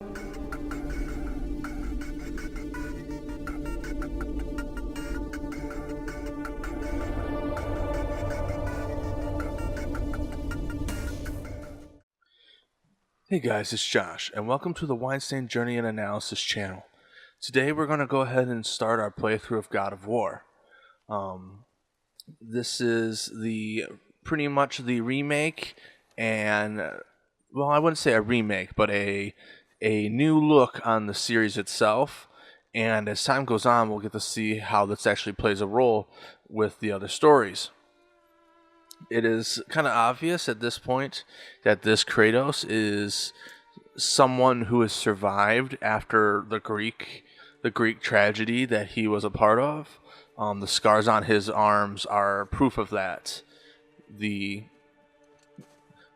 Hey guys, it's Josh, and welcome to the Winestain Journey and Analysis channel. Today we're going to go ahead and start our playthrough of God of War. This is pretty much the remake, and, well, I wouldn't say a remake, but a new look on the series itself. And as time goes on, we'll get to see how this actually plays a role with the other stories. It is kind of obvious at this point that this Kratos is someone who has survived after the Greek tragedy that he was a part of. The scars on his arms are proof of that. The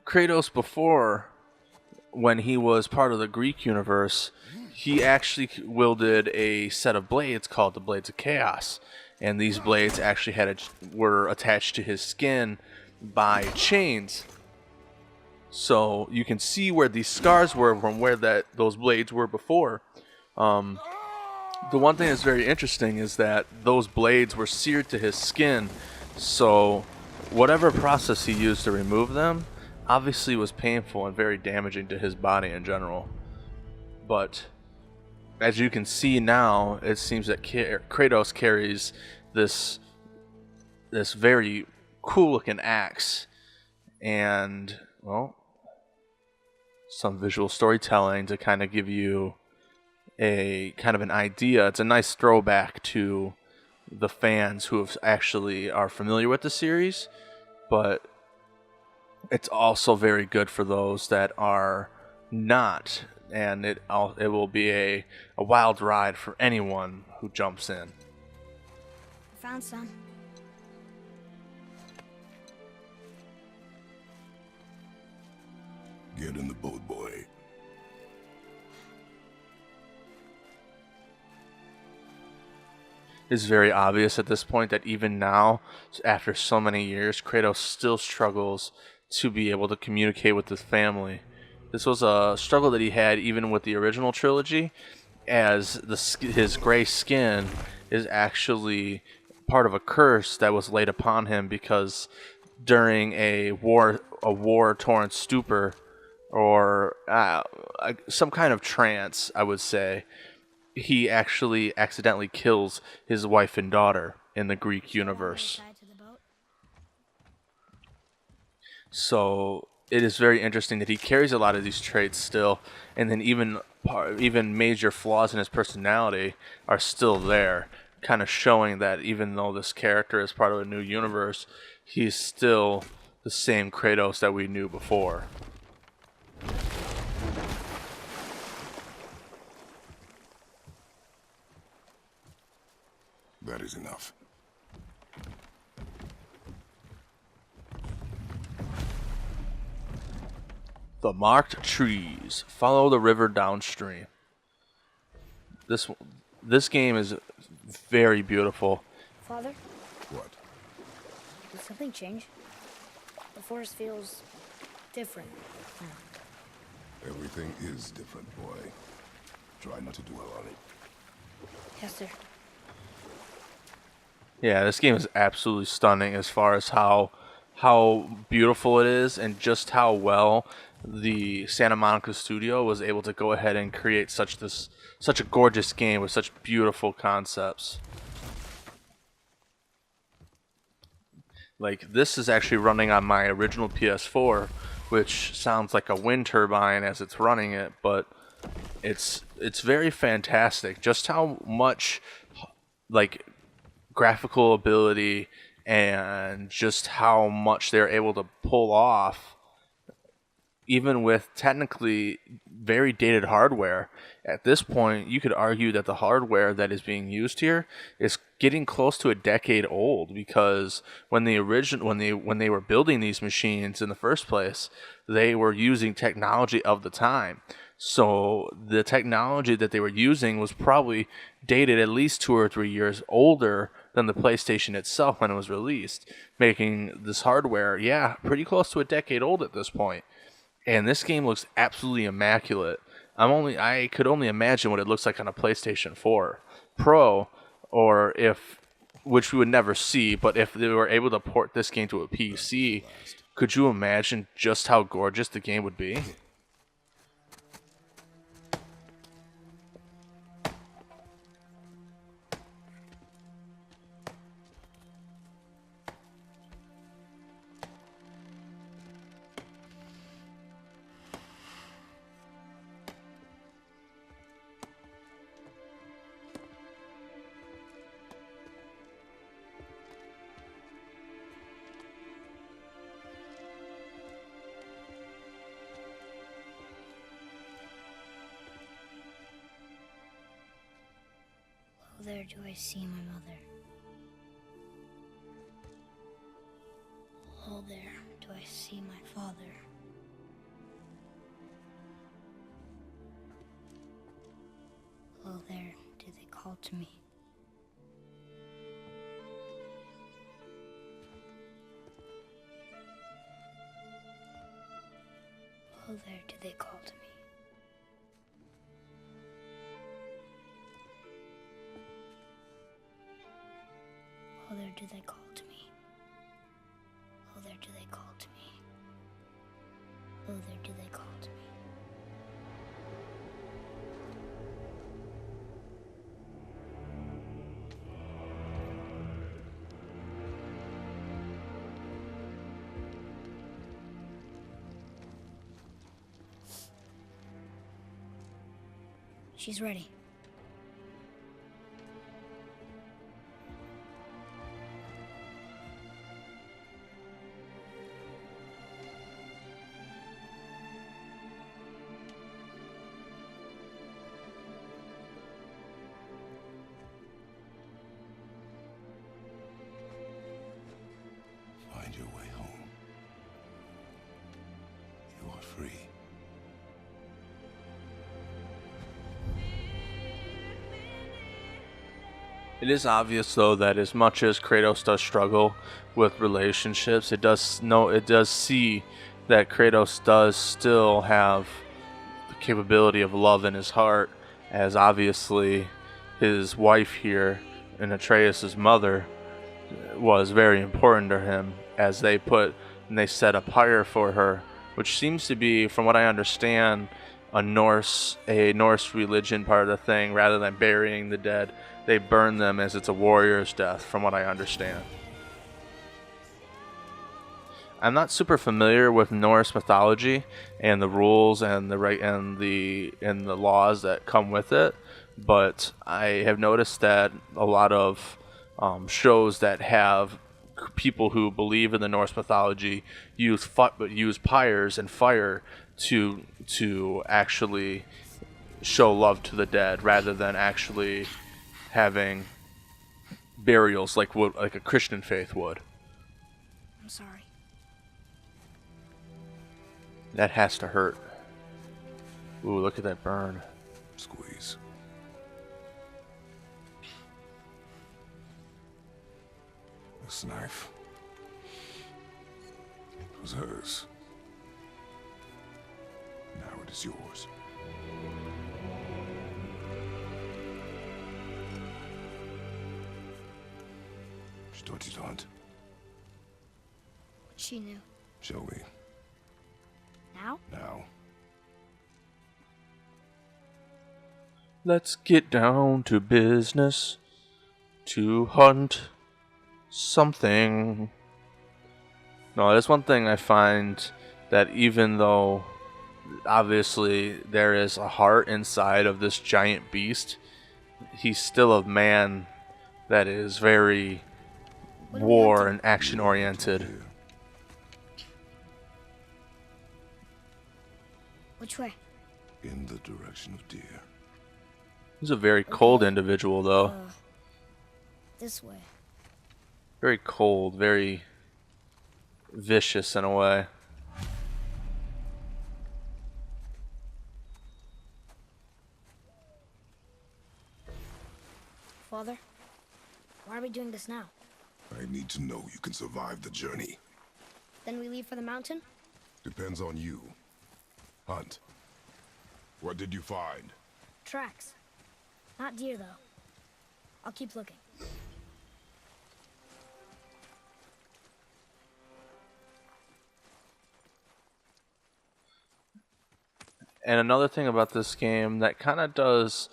Kratos before, when he was part of the Greek universe, he actually wielded a set of blades called the Blades of Chaos. And these blades actually were attached to his skin by chains. So you can see where these scars were from where those blades were before. The one thing that's very interesting is that those blades were seared to his skin. So whatever process he used to remove them obviously was painful and very damaging to his body in general. But as you can see now, it seems that Kratos carries this very cool looking axe, and, well, some visual storytelling to kind of give you a kind of an idea. It's a nice throwback to the fans who actually are familiar with the series, but it's also very good for those that are not. And it will be a wild ride for anyone who jumps in. Found some. Get in the boat, boy. It's very obvious at this point that even now, after so many years, Kratos still struggles to be able to communicate with his family. This was a struggle that he had even with the original trilogy, as his gray skin is actually part of a curse that was laid upon him because during a war-torn stupor, or some kind of trance, I would say, he actually accidentally kills his wife and daughter in the Greek universe. So it is very interesting that he carries a lot of these traits still, and then even major flaws in his personality are still there, kind of showing that even though this character is part of a new universe, he's still the same Kratos that we knew before. That is enough. The marked trees. Follow the river downstream. This game is very beautiful. Father? What? Did something change? The forest feels different now. Everything is different, boy. Try not to dwell on it. Yes, sir. Yeah, this game is absolutely stunning as far as how beautiful it is, and just how well the Santa Monica studio was able to go ahead and create such a gorgeous game with such beautiful concepts. Like, this is actually running on my original PS4, which sounds like a wind turbine as it's running it, but it's very fantastic just how much, like, graphical ability and just how much they're able to pull off, even with technically very dated hardware. At this point, you could argue that the hardware that is being used here is getting close to a decade old, because when they were building these machines in the first place, they were using technology of the time. So the technology that they were using was probably dated at least 2 or 3 years older than the PlayStation itself when it was released, making this hardware, pretty close to a decade old at this point. And this game looks absolutely immaculate. I could only imagine what it looks like on a PlayStation 4 Pro, or if, which we would never see, but if they were able to port this game to a PC, could you imagine just how gorgeous the game would be? Oh, there do I see my mother. Oh, there do I see my father. Oh, there do they call to me. Oh, there do they call to me. Oh, there do they call to me. Oh, there do they call to me. Oh, there do they call to me. She's ready. Find your way home. You are free. It is obvious, though, that as much as Kratos does struggle with relationships, it does see that Kratos does still have the capability of love in his heart, as obviously his wife here, and Atreus' mother, was very important to him, as they set a pyre for her, which seems to be, from what I understand, a Norse religion part of the thing. Rather than burying the dead, they burn them as it's a warrior's death, from what I understand. I'm not super familiar with Norse mythology and the rules and the laws that come with it, but I have noticed that a lot of shows that have people who believe in the Norse mythology use pyres and fire to actually show love to the dead, rather than actually having burials like a Christian faith would. I'm sorry. That has to hurt. Ooh, look at that burn. Squeeze. This knife. It was hers. Now it is yours. She taught you to hunt. She knew. Shall we? Now? Now. Let's get down to business to hunt something. No, there's one thing I find, that even though obviously there is a heart inside of this giant beast, he's still a man that is very war and action oriented. Which way? In the direction of deer. He's a very cold individual, though. This way. Very cold, very vicious in a way. Father, why are we doing this now? I need to know you can survive the journey. Then we leave for the mountain? Depends on you. Hunt. What did you find? Tracks. Not deer, though. I'll keep looking. And another thing about this game that kind of does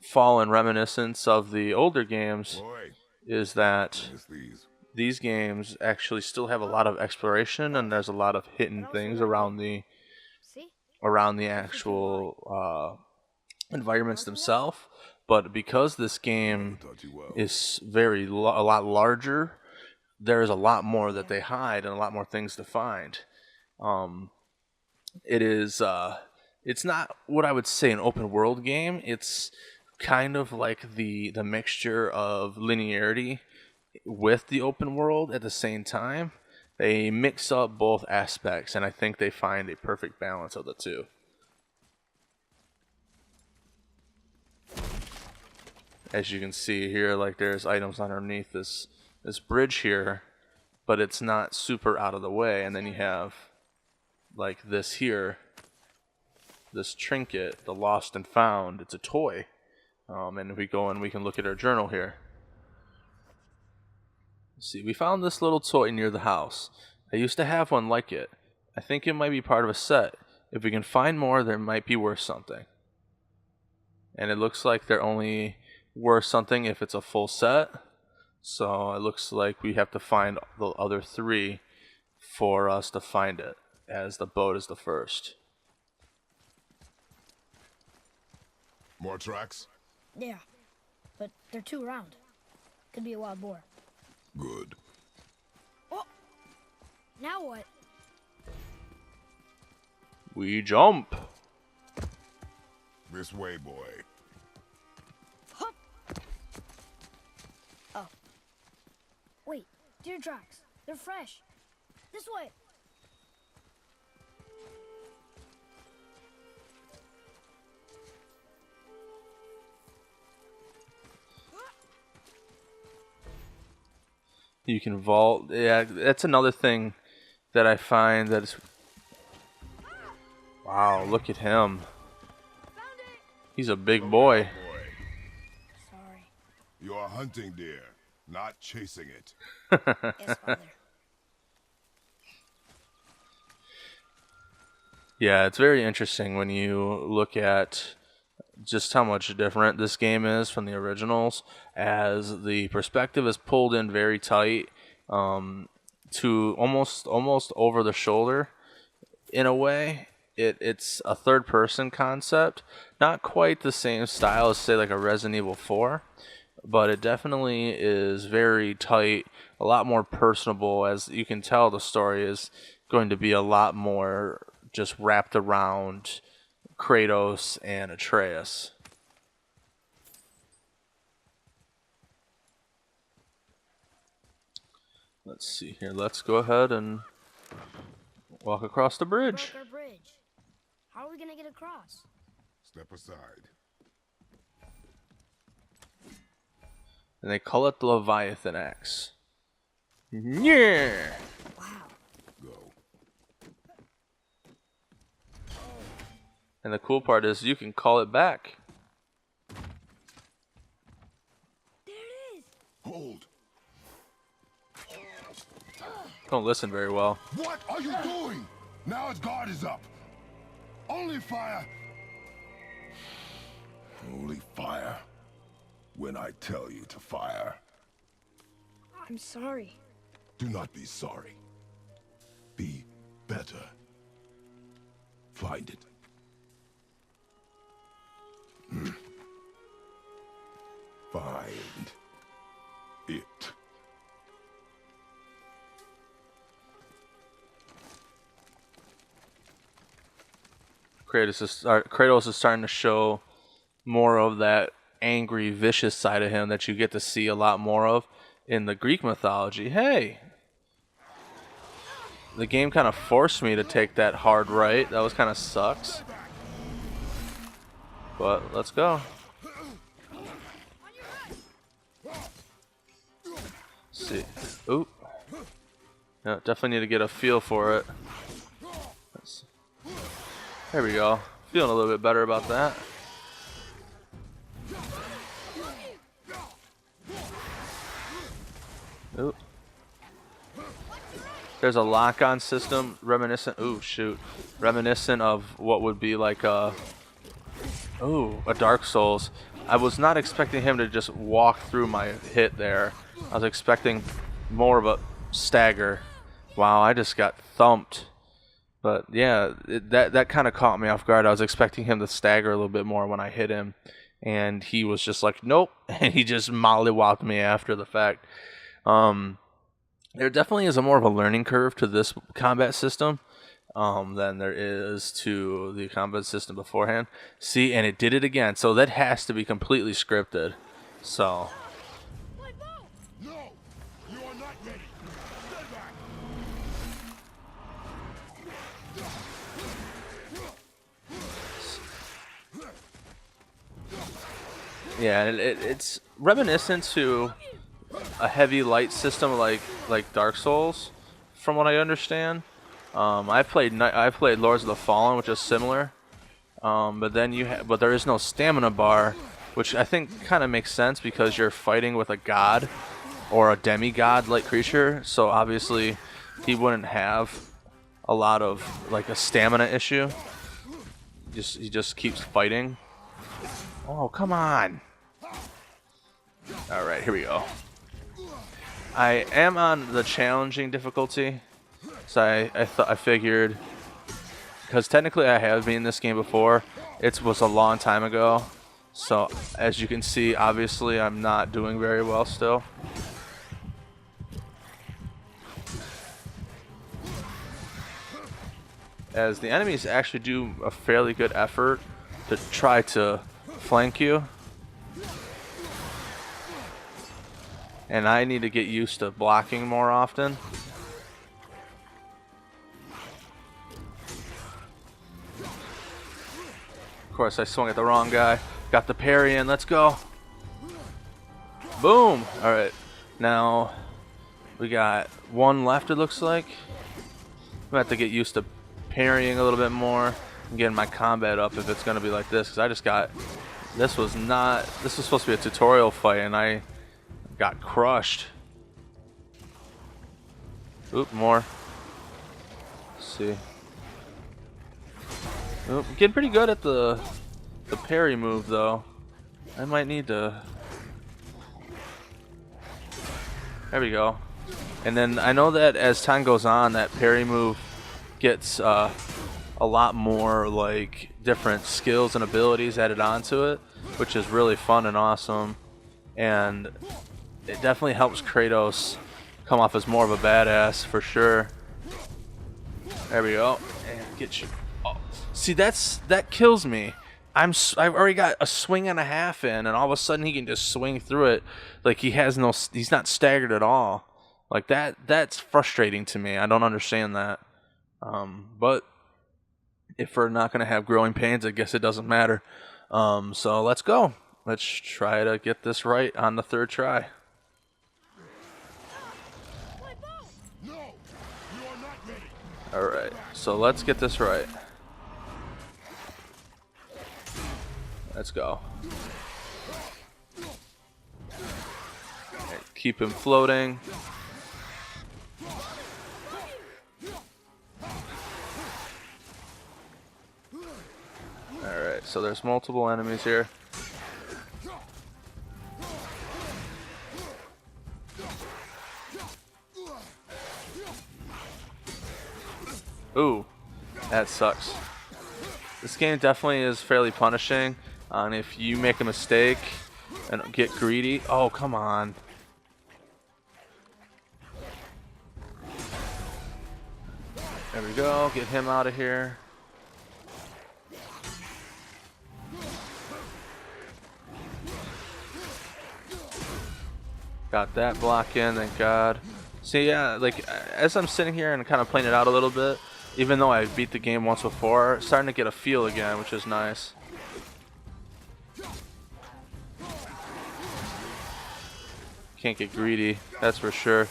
fall in reminiscence of the older games Boy, is that miss these. these games actually still have a lot of exploration, and there's a lot of hidden things around the See? actual environments themselves. But because this game Taught you well. is a lot larger, there's a lot more that they hide and a lot more things to find. It is it's not what I would say an open world game. It's kind of like the mixture of linearity with the open world at the same time. They mix up both aspects, and I think they find a perfect balance of the two. As you can see here, like there's items underneath this bridge here, but it's not super out of the way. And then you have like this here, this trinket, the lost and found. It's a toy. And if we go and we can look at our journal here. See, we found this little toy near the house. I used to have one like it. I think it might be part of a set. If we can find more, there might be worth something. And it looks like they're only worth something if it's a full set. So it looks like we have to find the other 3 for us to find it, as the boat is the first. More tracks? Yeah. But they're too round. Could be a wild boar. Good. Oh! Now what? We jump. This way, boy. Hup! Oh. Wait, deer tracks. They're fresh. This way. You can vault. Yeah, that's another thing that I find that is... Wow, look at him. He's a big boy. Boy, Sorry. you are hunting deer, not chasing it. Yes, Father. Yeah, it's very interesting when you look at just how much different this game is from the originals, as the perspective is pulled in very tight, to almost over the shoulder in a way. It's a third person concept, not quite the same style as say like a Resident Evil 4, but it definitely is very tight, a lot more personable. As you can tell, the story is going to be a lot more just wrapped around Kratos and Atreus. Let's see here. Let's go ahead and walk across the bridge. Broke our bridge. How are we gonna get across? Step aside. And they call it the Leviathan Axe. Yeah. Wow. Go. And the cool part is you can call it back. There it is. Hold. Don't listen very well. What are you doing? Now its guard is up. Only fire. Only fire. When I tell you to fire. I'm sorry. Do not be sorry. Be better. Find it. Find it. Kratos is starting to show more of that angry, vicious side of him that you get to see a lot more of in the Greek mythology. Hey! The game kind of forced me to take that hard right. That was kind of sucks. But let's go. See. Oop. Yeah, definitely need to get a feel for it. There we go. Feeling a little bit better about that. Ooh. There's a lock-on system reminiscent. Ooh, shoot. Reminiscent of what would be like a Dark Souls. I was not expecting him to just walk through my hit there. I was expecting more of a stagger. Wow, I just got thumped. But yeah, that kind of caught me off guard. I was expecting him to stagger a little bit more when I hit him, and he was just like, nope, and he just mollywopped me after the fact. There definitely is a more of a learning curve to this combat system than there is to the combat system beforehand. See, and it did it again, so that has to be completely scripted. So. No, you are not ready. Stand back. Yeah, it's reminiscent to a heavy light system like Dark Souls, from what I understand. I played Lords of the Fallen, which is similar, but then but there is no stamina bar, which I think kind of makes sense because you're fighting with a god or a demigod like creature, so obviously he wouldn't have a lot of like a stamina issue. He just keeps fighting. Oh, come on. All right, here we go. I am on the challenging difficulty, so I figured, because technically I have been in this game before. It was a long time ago, so as you can see, obviously I'm not doing very well still. As the enemies actually do a fairly good effort to try to flank you. And I need to get used to blocking more often. Of course, I swung at the wrong guy. Got the parry in. Let's go. Boom. All right. Now, we got one left, it looks like. I'm going to have to get used to parrying a little bit more and getting my combat up if it's going to be like this. Because I just got... This was supposed to be a tutorial fight, and I got crushed. Oop, more. Let's see. Oop, I'm getting pretty good at the parry move, though. I might need to... There we go. And then I know that as time goes on, that parry move gets a lot more like different skills and abilities added onto it, which is really fun and awesome. And it definitely helps Kratos come off as more of a badass for sure. There we go. And get you. Oh. See, that kills me. I've already got a swing and a half in, and all of a sudden he can just swing through it like he's not staggered at all. Like that's frustrating to me. I don't understand that. But if we're not gonna have growing pains, I guess it doesn't matter. So let's go. Let's try to get this right on the third try. Alright, so let's get this right. Let's go. Okay, keep him floating. Alright, so there's multiple enemies here. Ooh, that sucks. This game definitely is fairly punishing, and if you make a mistake and get greedy, oh come on. There we go, get him out of here. Got that block in, thank God. See, yeah, like as I'm sitting here and kind of playing it out a little bit, even though I beat the game once before, starting to get a feel again, which is nice. Can't get greedy, that's for sure.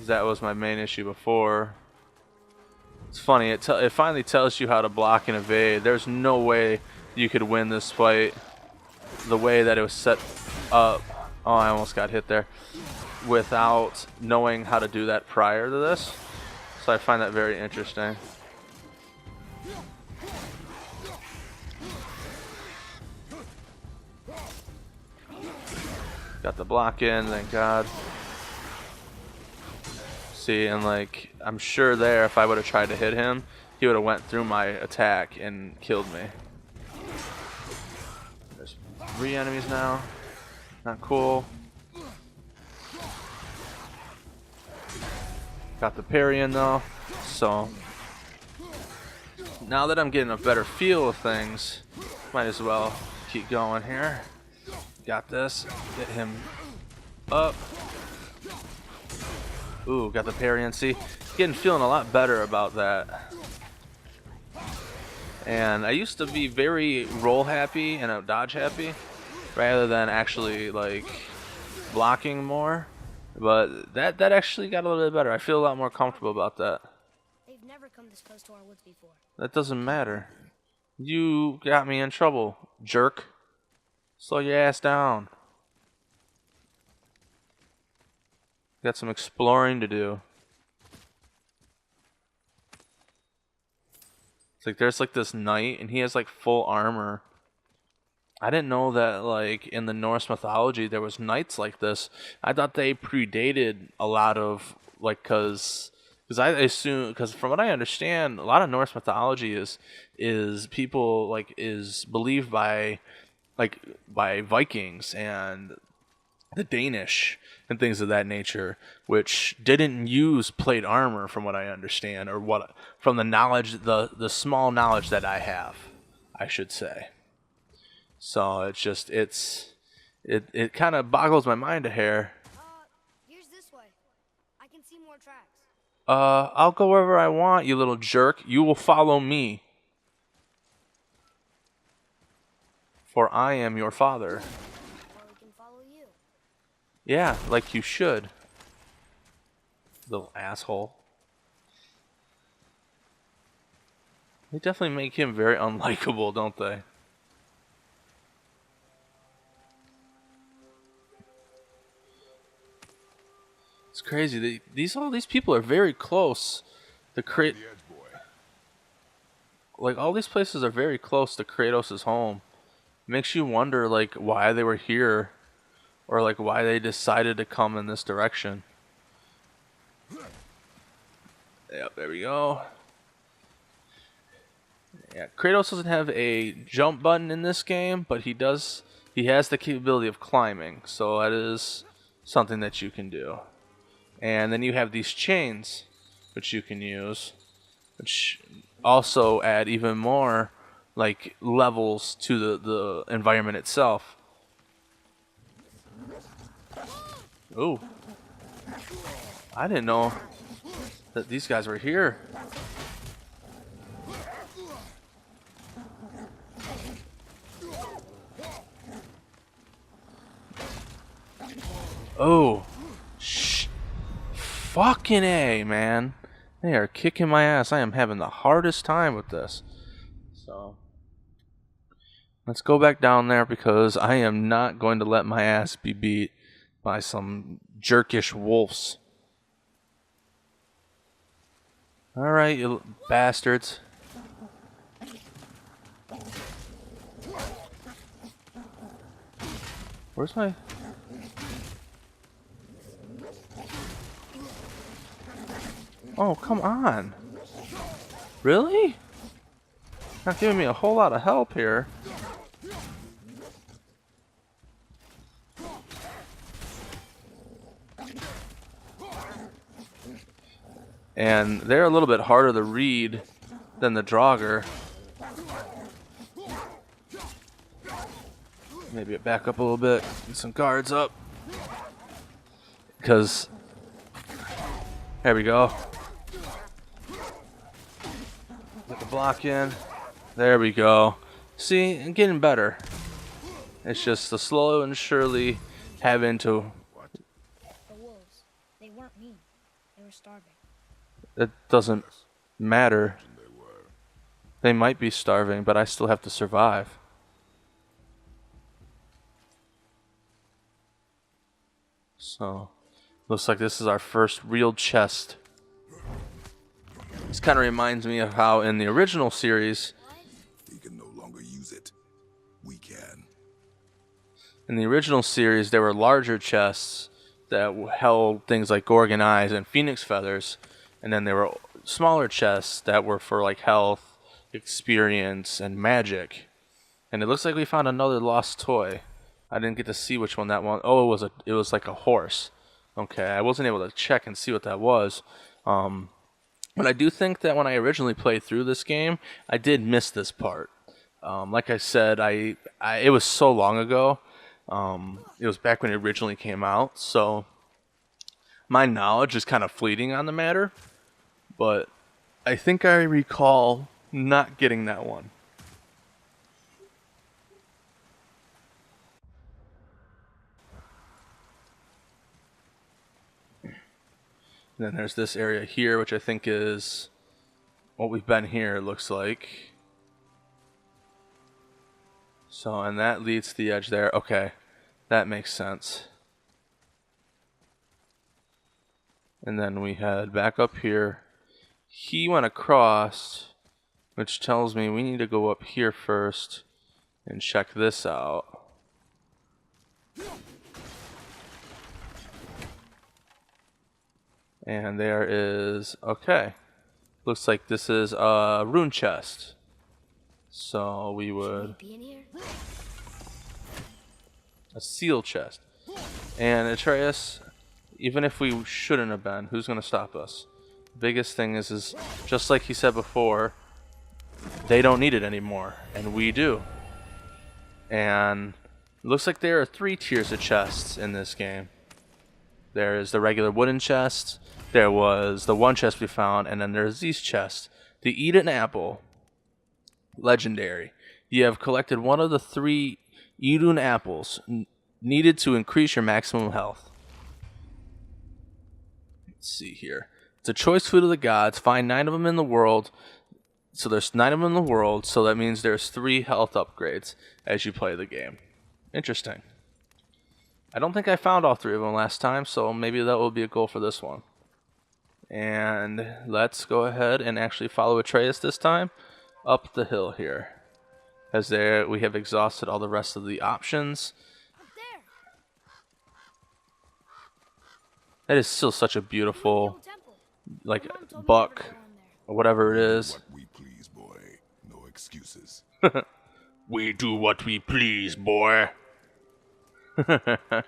That was my main issue before. It's funny, it finally tells you how to block and evade. There's no way you could win this fight the way that it was set up. Oh, I almost got hit there. Without knowing how to do that prior to this. So I find that very interesting. Got the block in, thank God. See, and like, I'm sure there, if I would have tried to hit him, he would have went through my attack and killed me. There's 3 enemies now. Not cool. Got the parry in though. So, now that I'm getting a better feel of things, might as well keep going here. Got this. Get him up. Ooh, got the parry in. See, feeling a lot better about that. And I used to be very roll happy and dodge happy, rather than actually like blocking more. But that actually got a little bit better. I feel a lot more comfortable about that. They've never come this close to our woods before. That doesn't matter. You got me in trouble, jerk. Slow your ass down. Got some exploring to do. It's like there's like this knight and he has like full armor. I didn't know that like in the Norse mythology there was knights like this. I thought they predated a lot of like because I assume, because from what I understand, a lot of Norse mythology is people like is believed by Vikings and the Danish and things of that nature, which didn't use plate armor from what I understand, or what from the knowledge, the small knowledge that I have, I should say. So it's just it kind of boggles my mind a hair. Here's this way. I can see more tracks. I'll go wherever I want, you little jerk. You will follow me. For I am your father. Or we can follow you. Yeah, like you should. Little asshole. They definitely make him very unlikable, don't they? It's crazy. All these people are very close. Like all these places are very close to Kratos' home. Makes you wonder like why they were here, or like why they decided to come in this direction. Yep, there we go. Yeah, Kratos doesn't have a jump button in this game, but he has the capability of climbing, so that is something that you can do. And then you have these chains which you can use, which also add even more like levels to the environment itself. Ooh. I didn't know that these guys were here. Oh. Shh. Fucking A, man. They are kicking my ass. I am having the hardest time with this. So let's go back down there because I am not going to let my ass be beat by some jerkish wolves. Alright, you bastards. Where's my... Oh, come on. Really? Not giving me a whole lot of help here. And they're a little bit harder to read than the Draugr. Maybe back up a little bit. Get some guards up. Because... There we go. Get the block in. There we go. See, I'm getting better. It's just the slow and surely having to... The wolves. They weren't mean. They were starving. It doesn't matter. They might be starving, but I still have to survive. So, looks like this is our first real chest. This kind of reminds me of how in the original series, He can no longer use it. We can. in the original series, there were larger chests that held things like Gorgon eyes and phoenix feathers, and then there were smaller chests that were for like health, experience, and magic. And it looks like we found another lost toy. I didn't get to see which one that one. Oh, it was like a horse. Okay, I wasn't able to check and see what that was. But I do think that when I originally played through this game, I did miss this part. Like I said, it was so long ago. It was back when it originally came out, so my knowledge is kind of fleeting on the matter. But I think I recall not getting that one. And then there's this area here, which I think is what we've been here, it looks like. So, and that leads to the edge there. Okay, that makes sense. And then we head back up here. He went across, which tells me we need to go up here first and check this out. And there is, okay, looks like this is a rune chest. So we would, Be in here? a seal chest. And Atreus, even if we shouldn't have been, who's going to stop us? Biggest thing is just like he said before, they don't need it anymore, and we do. And it looks like there are 3 tiers of chests in this game. There is the regular wooden chest, there was the one chest we found, and then there's these chests. The Eat an Apple, legendary. You have collected one of the 3 Idun apples needed to increase your maximum health. Let's see here. It's a choice food of the gods. Find 9 of them in the world. So there's 9 of them in the world, so that means there's 3 health upgrades as you play the game. Interesting. I don't think I found all 3 of them last time, so maybe that will be a goal for this one. And let's go ahead and actually follow Atreus this time up the hill here. As there we have exhausted all the rest of the options. There! That is still such a beautiful, Temple. like, Mom told me never to buck, go in there. or whatever it is. What we please, boy. No excuses. We do what we please, boy. That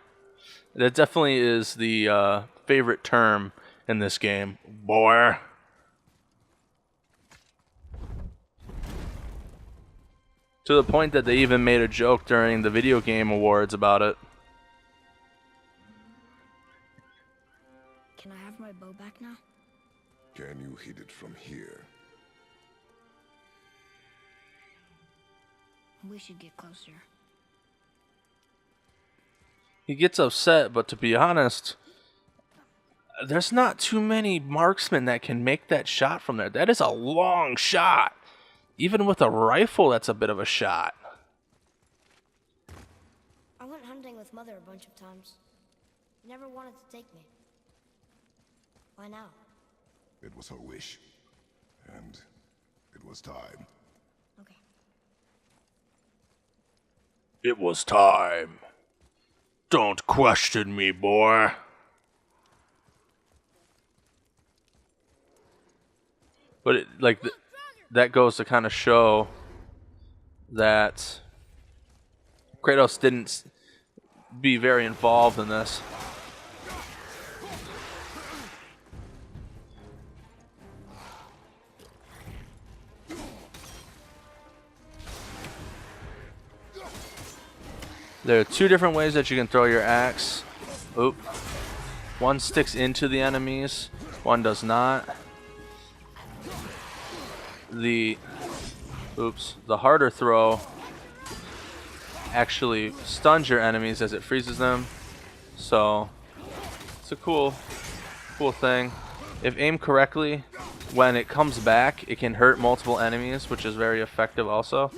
definitely is the favorite term in this game, boy. To the point that they even made a joke during the video game awards about it. Can I have my bow back now? Can you hit it from here? We should get closer. He gets upset, but to be honest, there's not too many marksmen that can make that shot from there. That is a long shot. Even with a rifle, that's a bit of a shot. I went hunting with Mother a bunch of times. She never wanted to take me. Why now? It was her wish. And it was time. Okay. It was time. Don't question me, boy. But it, like that goes to kind of show that Kratos didn't be very involved in this. There are 2 different ways that you can throw your axe. Oop. One sticks into the enemies, one does not. The harder throw actually stuns your enemies as it freezes them. So it's a cool thing. If aimed correctly, when it comes back, it can hurt multiple enemies, which is very effective also.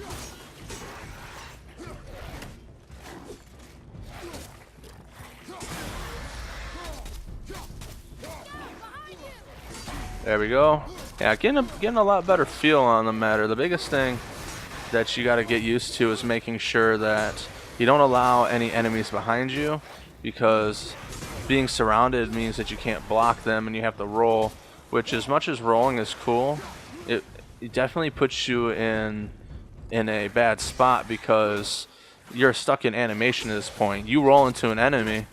There we go. Yeah, getting a lot better feel on the matter. The biggest thing that you got to get used to is making sure that you don't allow any enemies behind you, because being surrounded means that you can't block them and you have to roll, which, as much as rolling is cool, it definitely puts you in a bad spot because you're stuck in animation at this point. You roll into an enemy,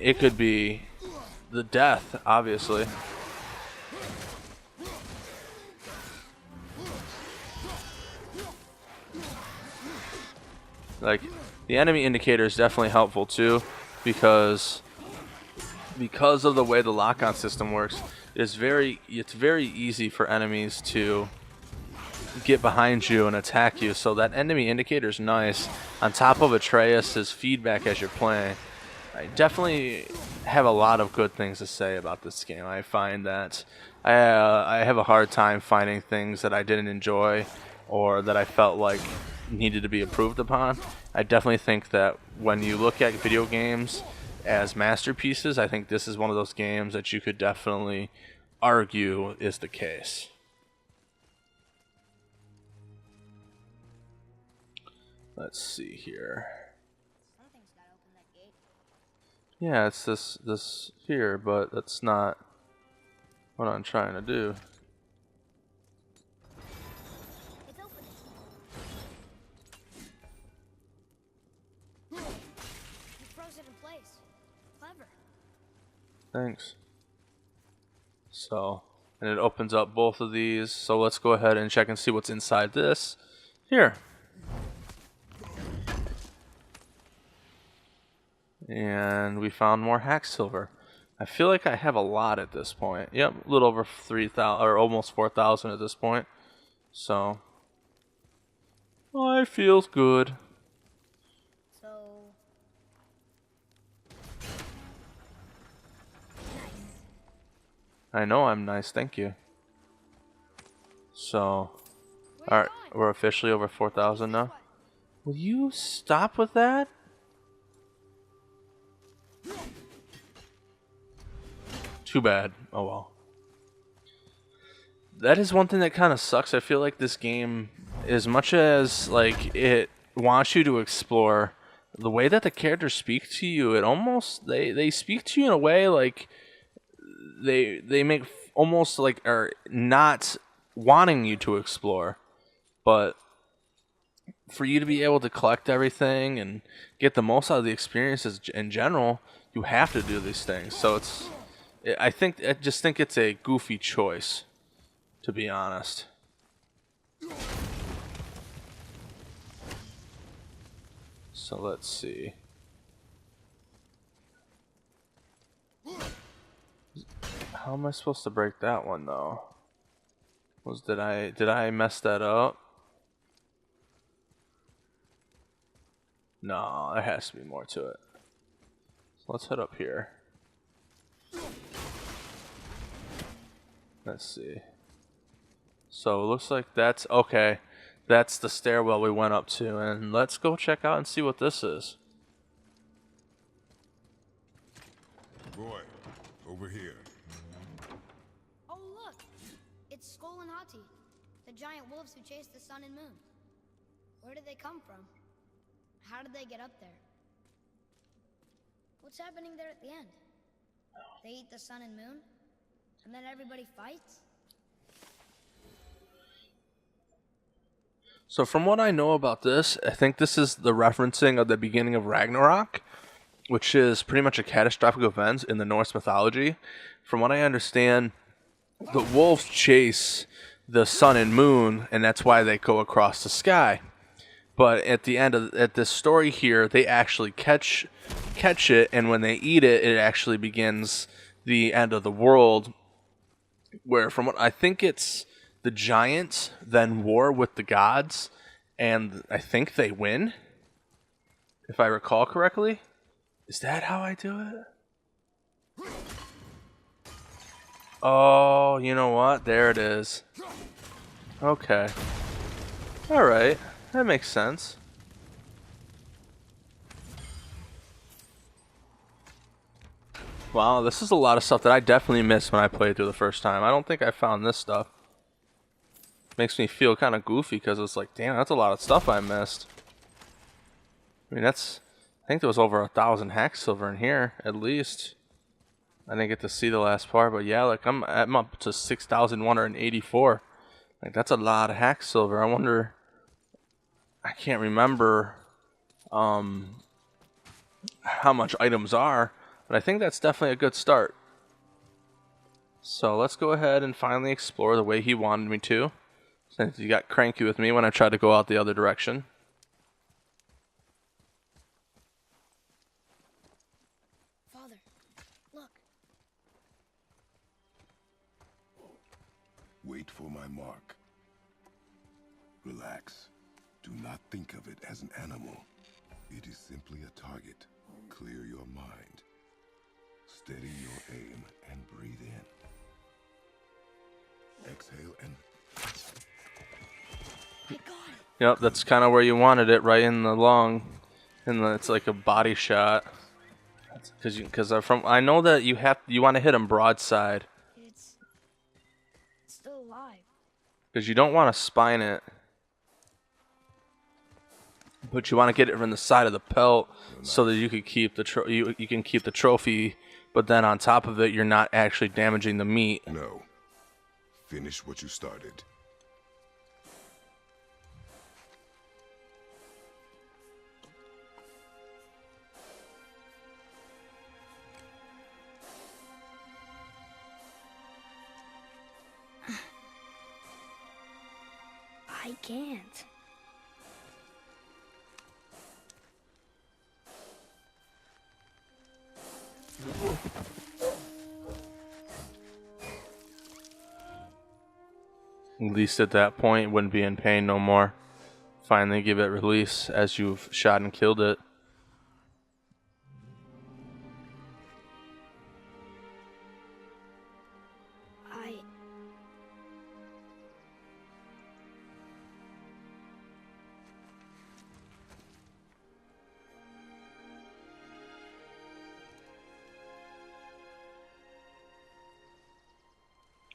it could be the death, obviously. Like, the enemy indicator is definitely helpful too, because of the way the lock-on system works. It's very easy for enemies to get behind you and attack you. So that enemy indicator is nice. On top of Atreus' feedback as you're playing, I definitely have a lot of good things to say about this game. I find that I have a hard time finding things that I didn't enjoy or that I felt like needed to be improved upon. I definitely think that when you look at video games as masterpieces, I think this is one of those games that you could definitely argue is the case. Let's see here. Something's gotta open that gate. Yeah, it's this here, but that's not what I'm trying to do. It's open. You froze it in place. Clever. Thanks. So, and it opens up both of these. So let's go ahead and check and see what's inside this. Here. And we found more hack silver. I feel like I have a lot at this point. Yep, a little over 3,000 or almost 4,000 at this point. So, life feels good. So. I know I'm nice, thank you. So, Where alright, we're officially over 4,000 now. Will you stop with that? Too bad. Oh well. That is one thing that kind of sucks. I feel like this game, as much as like it wants you to explore, the way that the characters speak to you, it almost they speak to you in a way like they make almost like are not wanting you to explore, but for you to be able to collect everything and get the most out of the experiences in general, you have to do these things. So I just think it's a goofy choice, to be honest. So let's see. How am I supposed to break that one though? Did I mess that up? No, there has to be more to it. So let's head up here. Let's see. So it looks like that's okay. That's the stairwell we went up to, and let's go check out and see what this is. Boy, over here. Oh, look! It's Skull and Hati, the giant wolves who chase the sun and moon. Where did they come from? How did they get up there? What's happening there at the end? They eat the sun and moon? And then everybody fights? So from what I know about this, I think this is the referencing of the beginning of Ragnarok, which is pretty much a catastrophic event in the Norse mythology. From what I understand, the wolves chase the sun and moon, and that's why they go across the sky. But at the end of this story here, they actually catch it, and when they eat it, it actually begins the end of the world. Where, from what I think, it's the giants then war with the gods, and I think they win, if I recall correctly. Is that how I do it? Oh, you know what? There it is. Okay. Alright. That makes sense. Wow, this is a lot of stuff that I definitely missed when I played through the first time. I don't think I found this stuff. Makes me feel kind of goofy because it's like, damn, that's a lot of stuff I missed. I mean, I think there was over 1,000 hack silver in here, at least. I didn't get to see the last part, but yeah, like I'm up to 6,184. Like that's a lot of hack silver. I wonder. I can't remember how much items are, but I think that's definitely a good start. So let's go ahead and finally explore the way he wanted me to, since he got cranky with me when I tried to go out the other direction. Father, look. Wait for my mark. Relax. Do not think of it as an animal. It is simply a target. Clear your mind. Steady your aim and breathe in. Exhale and... I got it. Yep, that's kind of where you wanted it, right in the lung. It's like a body shot. Because I know that you want to hit him broadside. It's still alive. Because you don't want to spine it. But you want to get it from the side of the pelt so that you could keep the you can keep the trophy, but then on top of it you're not actually damaging the meat. No. Finish what you started. I can't. At least at that point it wouldn't be in pain no more. Finally give it release as you've shot and killed it.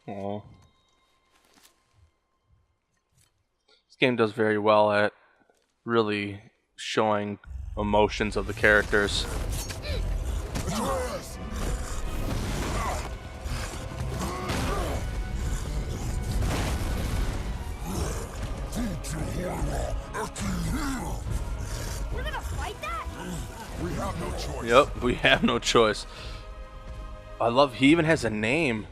Aww. This game does very well at really showing emotions of the characters. We're gonna fight that? We have no choice. Yep, we have no choice. I love he even has a name.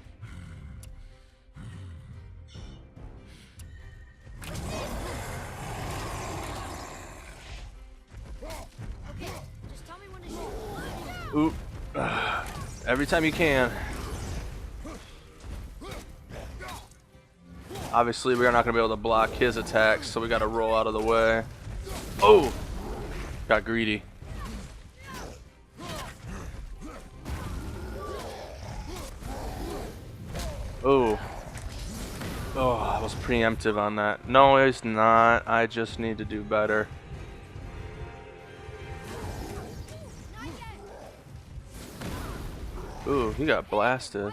Oop. Every time you can. Obviously, we're not going to be able to block his attacks, so we got to roll out of the way. Oh! Got greedy. Oh. Oh, I was preemptive on that. No, it's not. I just need to do better. Ooh, he got blasted.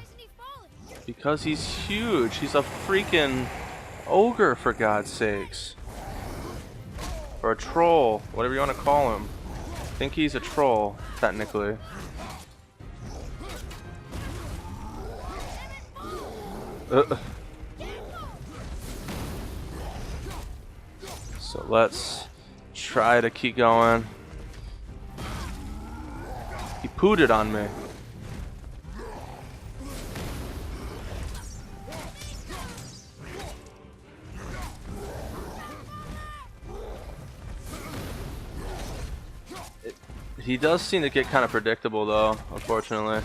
Because he's huge. He's a freaking ogre, for God's sakes. Or a troll, whatever you want to call him. I think he's a troll, technically. So let's try to keep going. He pooted on me. He does seem to get kind of predictable though, unfortunately.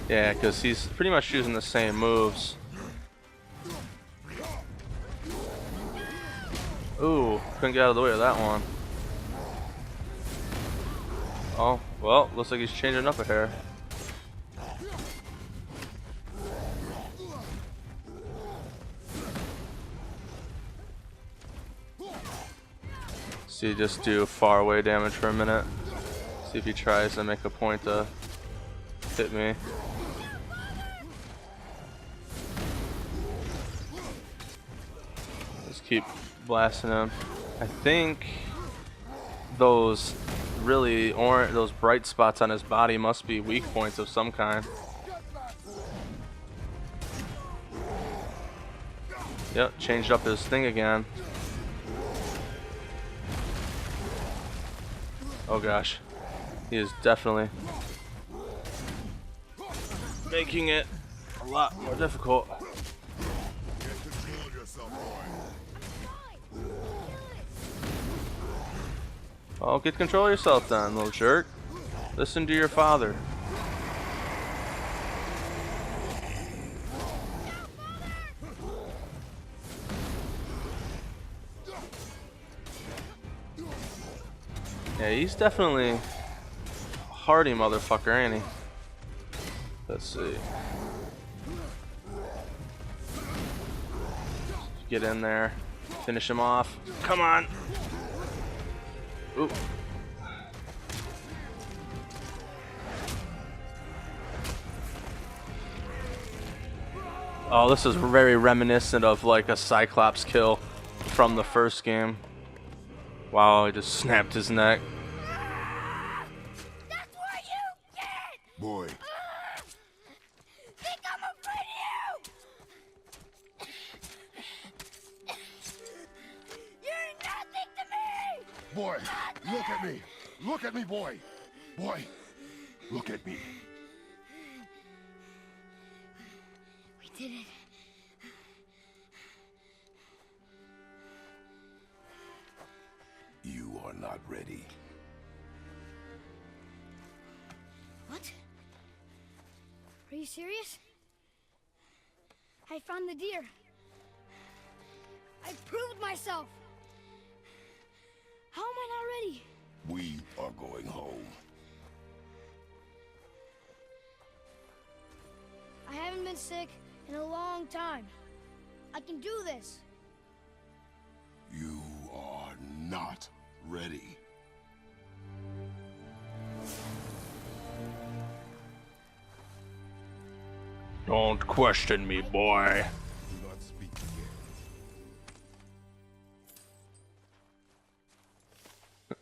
Yeah, because he's pretty much using the same moves. Ooh, couldn't get out of the way of that one. Oh, Well, looks like he's changing up a hair. See, just do far away damage for a minute. See if he tries to make a point to hit me. Just keep blasting him. I think those really orange, those bright spots on his body must be weak points of some kind. Yep, changed up his thing again. Oh gosh, he is definitely making it a lot more difficult. Oh, get control of yourself then, little jerk. Listen to your father. Yeah, he's definitely a hardy motherfucker, ain't he? Let's see. Get in there. Finish him off. Come on! Ooh. Oh, this is very reminiscent of like a Cyclops kill from the first game. Wow, he just snapped his neck. That's what you get! Boy. Think I'm afraid of you! You're nothing to me! Boy, look at me. Look at me, boy. Boy, look at me. We did it. You are not ready. What? Are you serious? I found the deer. I proved myself. How am I not ready? We are going home. I haven't been sick in a long time. I can do this. You are not ready. Don't question me, boy. Do not speak again.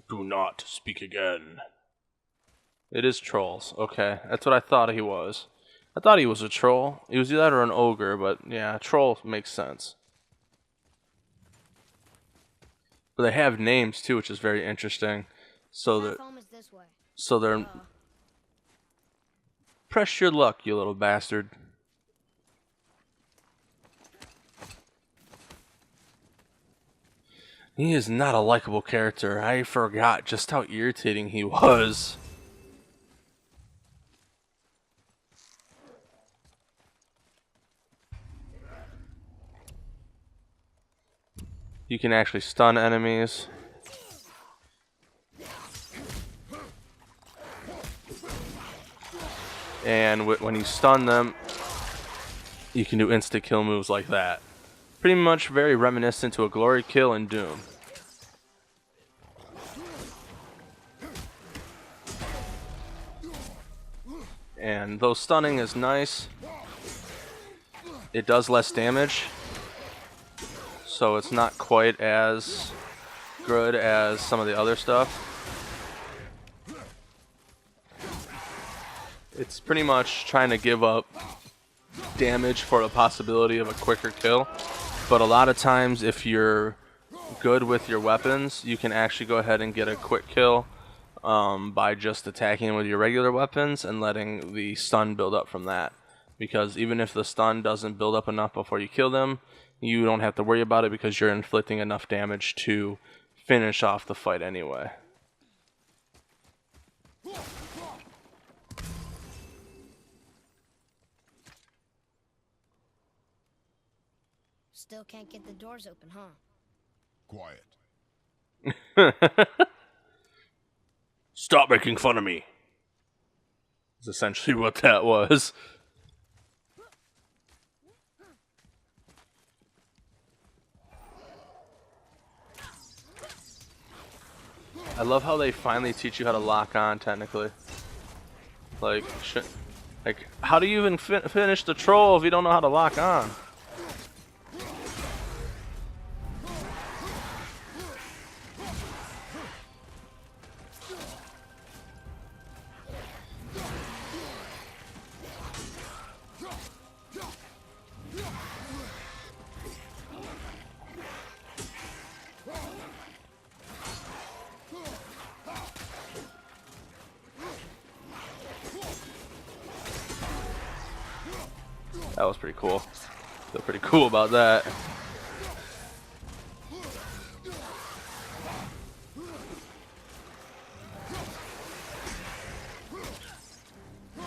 Do not speak again. It is trolls. Okay, that's what I thought he was. I thought he was a troll. He was either an ogre, but yeah, troll makes sense. But they have names too, which is very interesting. So that, Home is this way. so they're press your luck, you little bastard. He is not a likable character. I forgot just how irritating he was. You can actually stun enemies. And when you stun them, you can do insta kill moves like that. Pretty much very reminiscent to a glory kill in Doom. And though stunning is nice, it does less damage. So it's not quite as good as some of the other stuff. It's pretty much trying to give up damage for the possibility of a quicker kill. But a lot of times, if you're good with your weapons, you can actually go ahead and get a quick kill by just attacking with your regular weapons and letting the stun build up from that. Because even if the stun doesn't build up enough before you kill them, you don't have to worry about it because you're inflicting enough damage to finish off the fight anyway. Still can't get the doors open, huh? Quiet. Stop making fun of me. Is essentially what that was. I love how they finally teach you how to lock on, technically. Like, how do you even finish the troll if you don't know how to lock on? That was pretty cool. Feel pretty cool about that.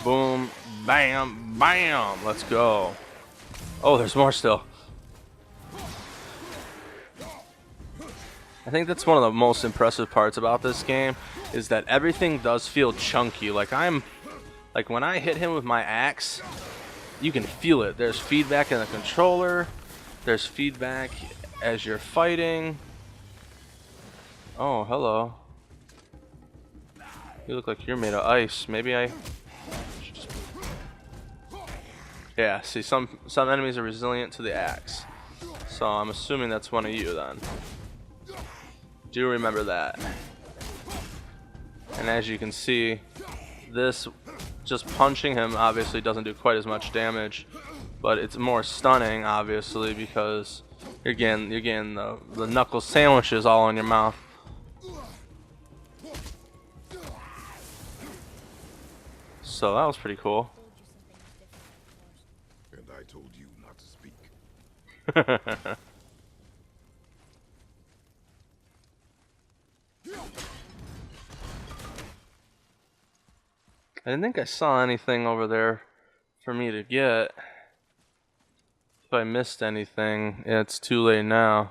Boom, bam, bam. Let's go. Oh, there's more still. I think that's one of the most impressive parts about this game is that everything does feel chunky. Like when I hit him with my axe, you can feel it. There's feedback in the controller. There's feedback as you're fighting. Oh, hello. You look like you're made of ice. Maybe I should just... Yeah, see, some enemies are resilient to the axe. So I'm assuming that's one of you then. Do remember that. And as you can see, this just punching him obviously doesn't do quite as much damage, but it's more stunning obviously because you're getting the knuckle sandwiches all in your mouth. So that was pretty cool. And I told you not to speak. I didn't think I saw anything over there for me to get. If I missed anything, it's too late now.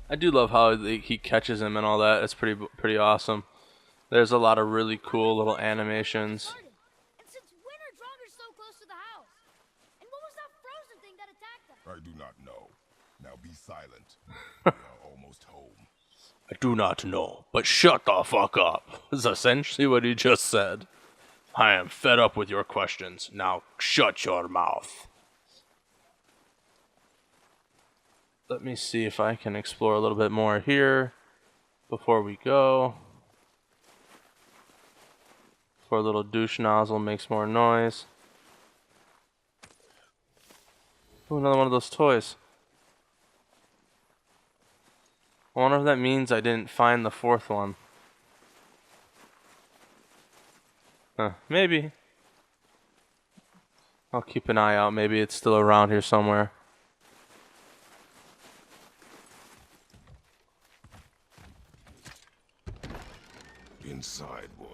I do love how he catches him and all that. It's pretty awesome. There's a lot of really cool little animations. And since when are Draugrs so close to the house? And what was that frozen thing that attacked them? I do not know. Now be silent. We are almost home. I do not know, but shut the fuck up, is essentially what he just said. I am fed up with your questions. Now shut your mouth. Let me see if I can explore a little bit more here before we go. Before a little douche nozzle makes more noise. Ooh, another one of those toys. I wonder if that means I didn't find the fourth one. Huh, maybe. I'll keep an eye out. Maybe it's still around here somewhere. Inside, boy.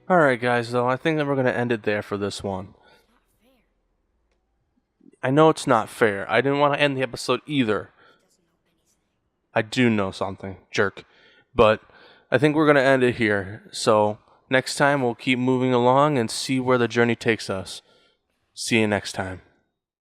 Alright guys, though, I think that we're going to end it there for this one. I know it's not fair. I didn't want to end the episode either. I do know something, jerk. But I think we're going to end it here. So next time we'll keep moving along and see where the journey takes us. See you next time.